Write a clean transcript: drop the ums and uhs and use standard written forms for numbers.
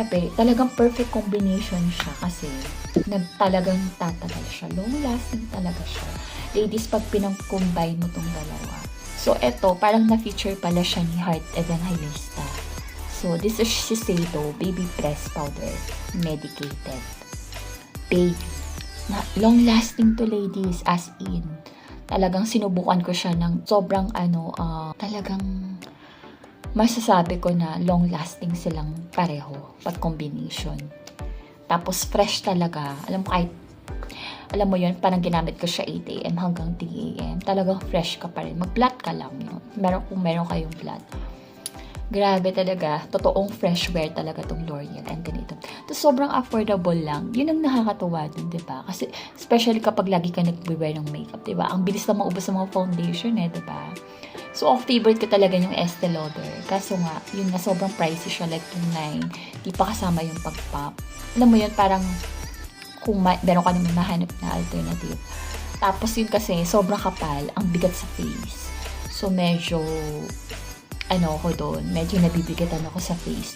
grabe, talagang perfect combination siya kasi talagang tatagal siya. Long lasting talaga siya. Ladies, pag pinang-combine mo tong dalawa. So, eto, parang na-feature pala siya ni Heart Evangelista. So, this is Shiseido Baby Press Powder. Medicated. Baby. Long lasting to, ladies, as in. Talagang sinubukan ko siya ng sobrang talagang masasabi ko na long lasting silang pareho pag combination. Tapos fresh talaga. Alam mo yun, parang ginamit ko siya 8 a.m. hanggang 3 a.m. Talagang fresh ka pa rin. Mag-blot ka lang yun. Kung meron kayong blot. Grabe talaga. Totoong fresh wear talaga tong L'Oreal. And ganito. Tapos sobrang affordable lang. Yun ang nakakatuwa dun, diba? Kasi especially kapag lagi ka nag-wear ng makeup, diba? Ang bilis na maubos sa mga foundation diba? So, favorite ko talaga yung Estee Lauder. Kaso nga, yun nga, sobrang pricey siya. Like, 2.9. Di pa kasama yung pag-pop. Alam mo yun, parang kung meron ka naman mahanap na alternative. Tapos yun kasi, sobrang kapal. Ang bigat sa face. So, medyo, medyo nabibigatan ako sa face.